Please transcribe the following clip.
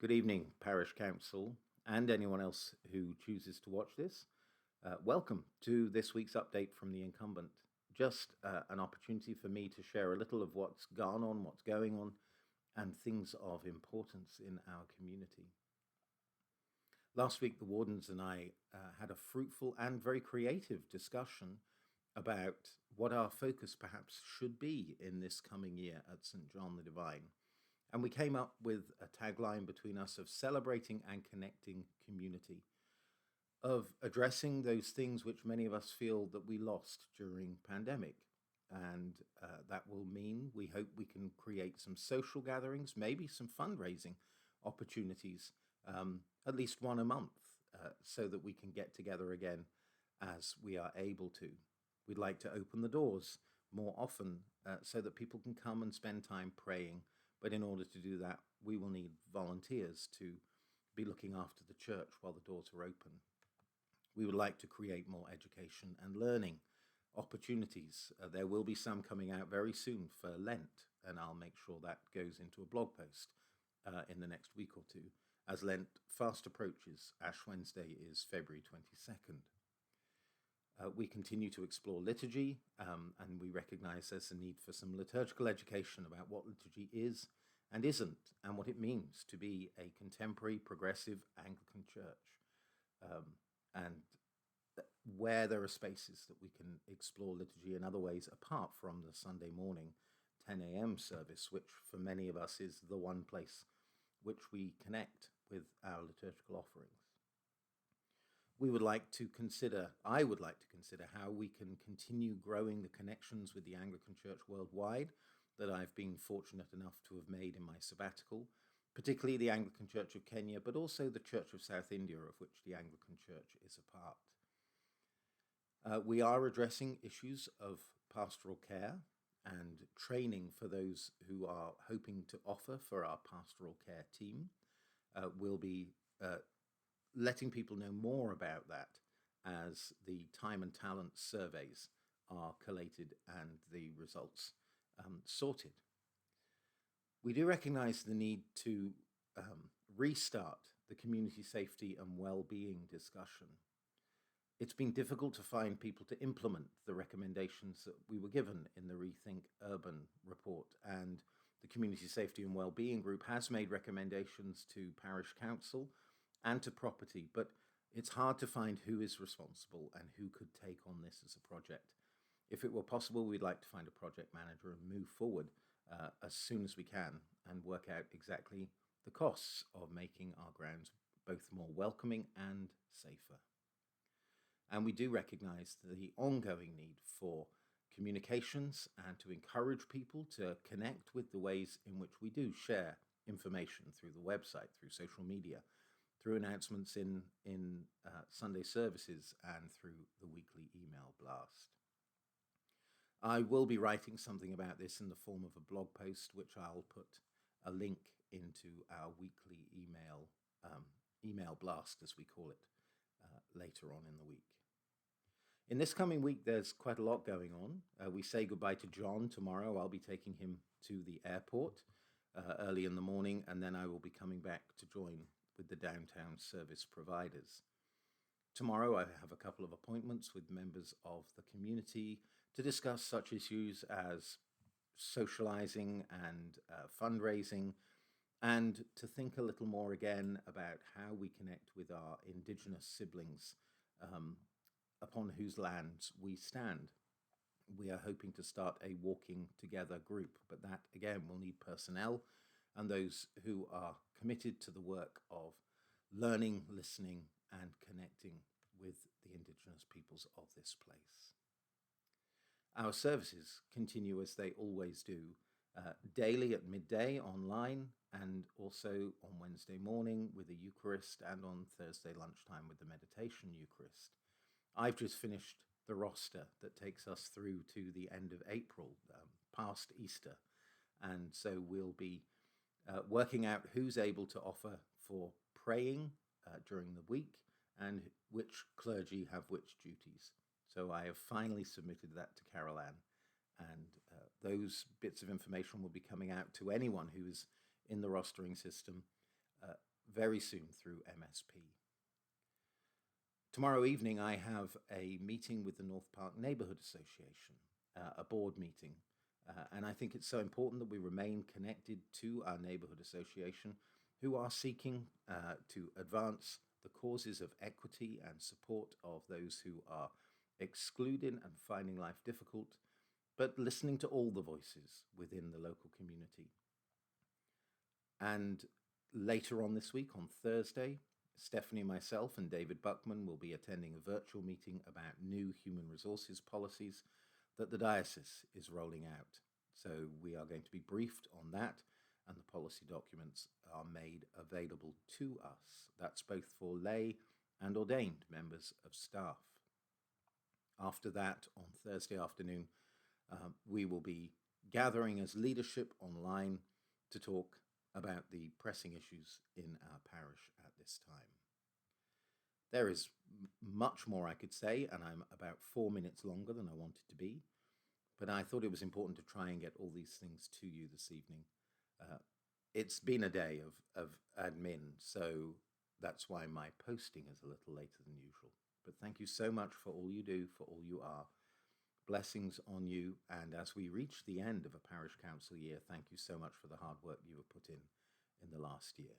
Good evening, Parish Council, and anyone else who chooses to watch this. Welcome to this week's update from the Incumbent. Just an opportunity for me to share a little of what's gone on, what's going on, and things of importance in our community. Last week, the wardens and I had a fruitful and very creative discussion about what our focus perhaps should be in this coming year at St. John the Divine. And we came up with a tagline between us of celebrating and connecting community, of addressing those things which many of us feel that we lost during pandemic. And that will mean we hope we can create some social gatherings, maybe some fundraising opportunities, at least one a month, so that we can get together again as we are able to. We'd like to open the doors more often so that people can come and spend time praying. But in order to do that, we will need volunteers to be looking after the church while the doors are open. We would like to create more education and learning opportunities. There will be some coming out very soon for Lent, and I'll make sure that goes into a blog post in the next week or two. As Lent fast approaches, Ash Wednesday is February 22nd. We continue to explore liturgy, and we recognize there's a need for some liturgical education about what liturgy is and isn't, and what it means to be a contemporary, progressive Anglican church, and where there are spaces that we can explore liturgy in other ways apart from the Sunday morning 10 a.m. service, which for many of us is the one place which we connect with our liturgical offerings. I would like to consider how we can continue growing the connections with the Anglican Church worldwide that I've been fortunate enough to have made in my sabbatical, particularly the Anglican Church of Kenya, but also the Church of South India, of which the Anglican Church is a part. We are addressing issues of pastoral care and training for those who are hoping to offer for our pastoral care team. We'll be letting people know more about that as the time and talent surveys are collated and the results sorted. We do recognize the need to restart the community safety and well-being discussion. It's been difficult to find people to implement the recommendations that we were given in the Rethink Urban report, and the Community Safety and Wellbeing Group has made recommendations to Parish Council and to property, but it's hard to find who is responsible and who could take on this as a project. If it were possible, we'd like to find a project manager and move forward as soon as we can and work out exactly the costs of making our grounds both more welcoming and safer. And we do recognize the ongoing need for communications and to encourage people to connect with the ways in which we do share information through the website, through social media, through announcements in Sunday services, and through the weekly email blast. I will be writing something about this in the form of a blog post, which I'll put a link into our weekly email blast, as we call it, later on in the week. In this coming week, there's quite a lot going on. We say goodbye to John tomorrow. I'll be taking him to the airport early in the morning, and then I will be coming back to join with the downtown service providers. Tomorrow I have a couple of appointments with members of the community to discuss such issues as socializing and fundraising, and to think a little more again about how we connect with our Indigenous siblings upon whose lands we stand. We are hoping to start a walking together group, but that again will need personnel and those who are committed to the work of learning, listening, and connecting with the Indigenous peoples of this place. Our services continue as they always do, daily at midday online, and also on Wednesday morning with the Eucharist, and on Thursday lunchtime with the meditation Eucharist. I've just finished the roster that takes us through to the end of April, past Easter, and so we'll be working out who's able to offer for praying during the week and which clergy have which duties. So I have finally submitted that to Carol Ann, and those bits of information will be coming out to anyone who is in the rostering system very soon through MSP. Tomorrow evening, I have a meeting with the North Park Neighbourhood Association, a board meeting. And I think it's so important that we remain connected to our neighbourhood association, who are seeking to advance the causes of equity and support of those who are excluded and finding life difficult, but listening to all the voices within the local community. And later on this week, on Thursday, Stephanie, myself, and David Buckman will be attending a virtual meeting about new human resources policies that the diocese is rolling out. So we are going to be briefed on that, and the policy documents are made available to us. That's both for lay and ordained members of staff. After that, on Thursday afternoon, we will be gathering as leadership online to talk about the pressing issues in our parish at this time. There is much more I could say, and I'm about 4 minutes longer than I wanted to be, but I thought it was important to try and get all these things to you this evening. It's been a day of admin, so that's why my posting is a little later than usual. But thank you so much for all you do, for all you are. Blessings on you, and as we reach the end of a parish council year, thank you so much for the hard work you have put in the last year.